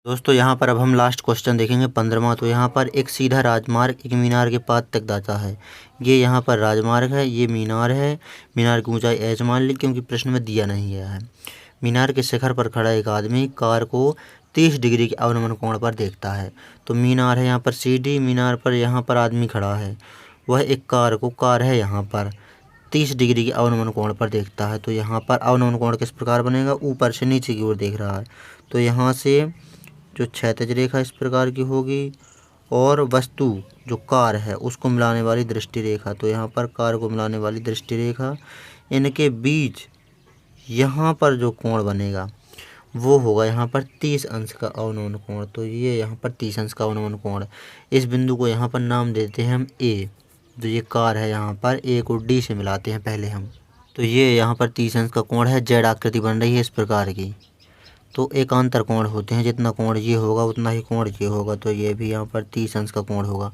दोस्तों यहाँ पर अब हम लास्ट क्वेश्चन देखेंगे 15वां। तो यहाँ पर एक सीधा राजमार्ग एक मीनार के पाद तक जाता है। ये यहाँ पर राजमार्ग है, ये मीनार है। मीनार की ऊंचाई एच मान ली क्योंकि प्रश्न में दिया नहीं गया है। मीनार के शिखर पर खड़ा एक आदमी कार को 30 डिग्री के अवनमन कोण पर देखता है। तो मीनार है यहाँ पर CD, मीनार पर यहाँ पर आदमी खड़ा है, वह एक कार है यहाँ पर 30 डिग्री के अवनमन कोण पर देखता है। तो यहाँ पर अवनमन कोण किस प्रकार बनेगा, ऊपर से नीचे की ओर देख रहा है। तो यहाँ से जो क्षैतिज रेखा इस प्रकार की होगी और वस्तु जो कार है उसको मिलाने वाली दृष्टि रेखा, तो यहाँ पर कार को मिलाने वाली दृष्टि रेखा, इनके बीच यहाँ पर जो कोण बनेगा वो होगा यहाँ पर 30 अंश का अवनमन कोण। तो ये यहाँ पर 30 अंश का अवनमन कोण। इस बिंदु को यहाँ पर नाम देते हैं हम A। तो ये कार है, यहाँ पर A को D से मिलाते हैं पहले हम। तो ये यहाँ पर 30 अंश का कोण है, जेड आकृति बन रही है इस प्रकार की। तो एकांतर कोण होते हैं, जितना कोण ये होगा उतना ही कोण ये होगा। तो ये भी यहाँ पर 30 अंश का कोण होगा।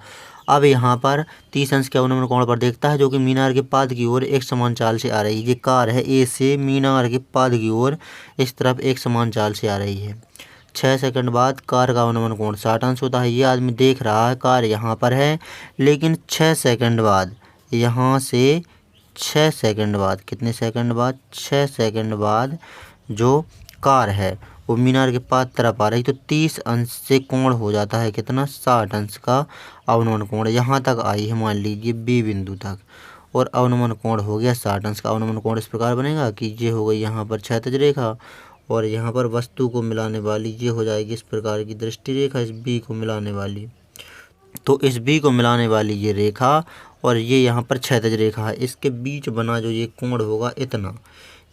अब यहाँ पर 30 अंश के अवनमन कोण पर देखता है जो कि मीनार के पाद की ओर एक समान चाल से आ रही है। ये कार है, A से मीनार के पाद की ओर इस तरफ एक समान चाल से आ रही है। 6 सेकंड बाद कार का अवनमन कोण 60 अंश होता है। ये आदमी देख रहा है कार यहाँ पर है, लेकिन 6 सेकंड बाद यहाँ से 6 सेकंड बाद, कितने सेकंड बाद, 6 सेकंड बाद जो कार है वो मीनार के पाद तरफ आ रही। तो 30 अंश से कोण हो जाता है कितना, 60 अंश का अवनमन कोण। यहाँ तक आई है मान लीजिए B बिंदु तक, और अवनमन कोण हो गया 60 अंश का। अवनमन कोण इस प्रकार बनेगा कि ये हो गई यहाँ पर क्षैतिज रेखा, और यहाँ पर वस्तु को मिलाने वाली ये हो जाएगी इस प्रकार की दृष्टि रेखा, इस B को मिलाने वाली। तो इस B को मिलाने वाली ये रेखा और ये यहाँ पर क्षैतिज रेखा है, इसके बीच बना जो ये कोण होगा इतना,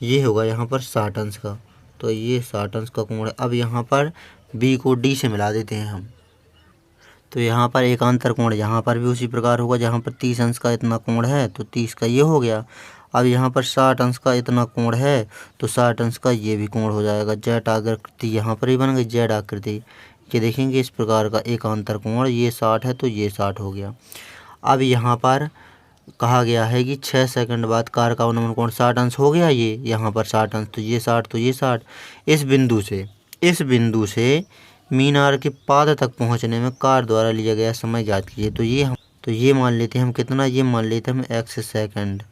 ये होगा यहाँ पर 60 अंश का। तो ये 60 अंश का कोण है। अब यहाँ पर B को D से मिला देते हैं हम। तो यहाँ पर एकांतर कोण यहाँ पर भी उसी प्रकार होगा, जहाँ पर 30 अंश का इतना कोण है तो 30 का ये हो गया। अब यहाँ पर 60 अंश का इतना कोण है तो 60 अंश का ये भी कोण हो जाएगा। जेड आकृति यहाँ पर ही बन गई, जेड आकृति। ये देखेंगे इस प्रकार का एकांतर कोण, ये 60 है तो ये 60 हो गया। अब यहाँ पर कहा गया है कि 6 सेकंड बाद कार का अवनमन कोण 60 अंश हो गया। ये यहाँ पर 60 अंश, तो ये 60 तो ये 60। इस बिंदु से मीनार के पाद तक पहुँचने में कार द्वारा लिया गया समय ज्ञात कीजिए। तो ये मान लेते हैं हम कितना, ये मान लेते हैं हम x सेकंड।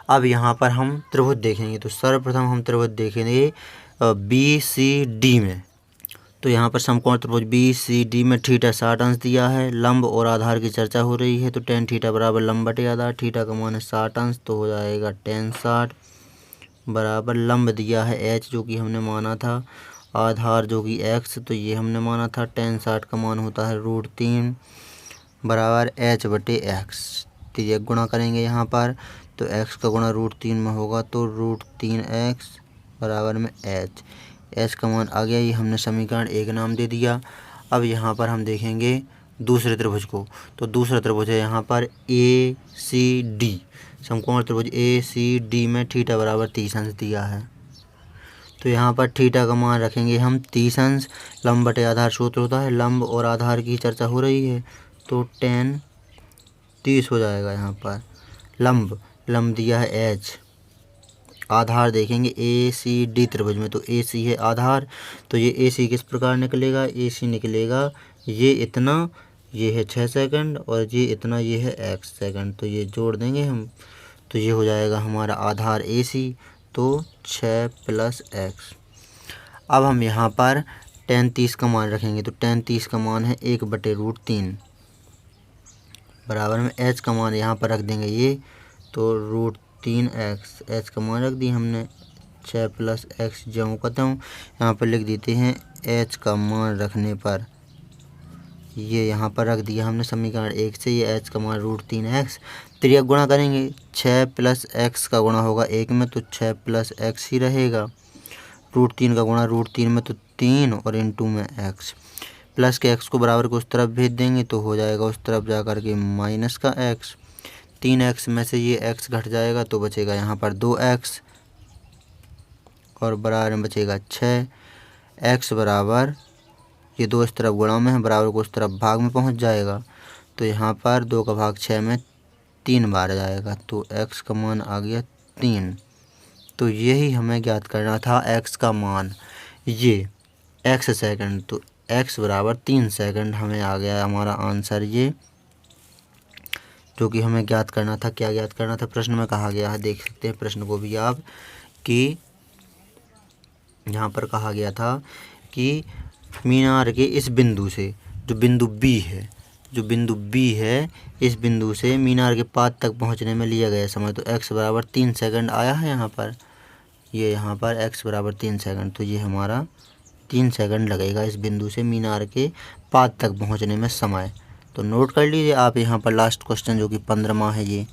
अब यहाँ पर हम त्रिभुज देखेंगे। तो सर्वप्रथम हम त्रिभुज देखेंगे BCD में। तो यहाँ पर समकोण त्रिभुज BCD में थीटा 60 अंश दिया है। लंब और आधार की चर्चा हो रही है, तो tan थीटा बराबर लंब बटे आधार। थीटा का मान है 60 अंश, तो हो जाएगा tan 60 बराबर लंब दिया है h जो कि हमने माना था, आधार जो कि x, तो ये हमने माना था। tan 60 का मान होता है √3 बराबर h बटे x। तो ये गुणा करेंगे यहाँ पर, तो x का गुणा √3 में होगा, तो √3x बराबर में h का मान आ गया। ये हमने समीकरण 1 नाम दे दिया। अब यहाँ पर हम देखेंगे दूसरे त्रिभुज को। तो दूसरा त्रिभुज है यहाँ पर ACD, समकोण त्रिभुज ACD में थीटा बराबर 30 अंश दिया है। तो यहाँ पर थीटा का मान रखेंगे हम 30 अंश। लंब बटे आधार सूत्र होता है, लंब और आधार की चर्चा हो रही है, तो tan 30 हो जाएगा। यहाँ पर लंब दिया है h, आधार देखेंगे ACD त्रिभुज में, तो AC है आधार, तो ये AC किस प्रकार निकलेगा, AC निकलेगा ये इतना, ये है 6 सेकंड और ये इतना, ये है x सेकंड। तो ये जोड़ देंगे हम, तो ये हो जाएगा हमारा आधार AC, तो 6 + x। अब हम यहाँ पर tan 30 का मान रखेंगे। तो tan 30 का मान है 1/√3 बराबर में h का मान यहाँ पर रख देंगे ये, तो √3x, h का मान रख दिया हमने 6 + x। जो कहता हूँ यहाँ पर लिख देते हैं h का मान रखने पर, ये यहाँ पर रख दिया हमने समीकरण 1 से। ये h का मान √3x, त्रियक गुणा करेंगे, 6 + x का गुणा होगा 1 में, तो 6 + x ही रहेगा। √3 का गुणा √3 में तो 3 और इंटू में x, प्लस के x को बराबर को उस तरफ भेज देंगे तो हो जाएगा उस तरफ जा कर के माइनस का x। 3x में से ये x घट जाएगा तो बचेगा यहाँ पर 2x और बराबर में बचेगा 6। x बराबर, ये 2 इस तरफ गुणा में है, बराबर को उस तरफ भाग में पहुँच जाएगा, तो यहाँ पर 2 का भाग 6 में 3 बार जाएगा, तो x का मान आ गया 3। तो यही हमें ज्ञात करना था x का मान। ये x सेकंड, तो x बराबर 3 सेकंड हमें आ गया हमारा आंसर ये, जो कि हमें ज्ञात करना था। क्या ज्ञात करना था प्रश्न में कहा गया है, देख सकते हैं प्रश्न को भी आप, कि यहाँ पर कहा गया था कि मीनार के इस बिंदु से, जो बिंदु B है, जो बिंदु B है, इस बिंदु से मीनार के पाद तक पहुँचने में लिया गया समय, तो x बराबर 3 सेकंड आया है यहाँ पर। ये यहाँ पर x बराबर 3 सेकंड, तो ये हमारा 3 सेकंड लगेगा इस बिंदु से मीनार के पाद तक पहुँचने में समय। तो नोट कर लीजिए आप यहाँ पर लास्ट क्वेश्चन जो कि 15वां है ये।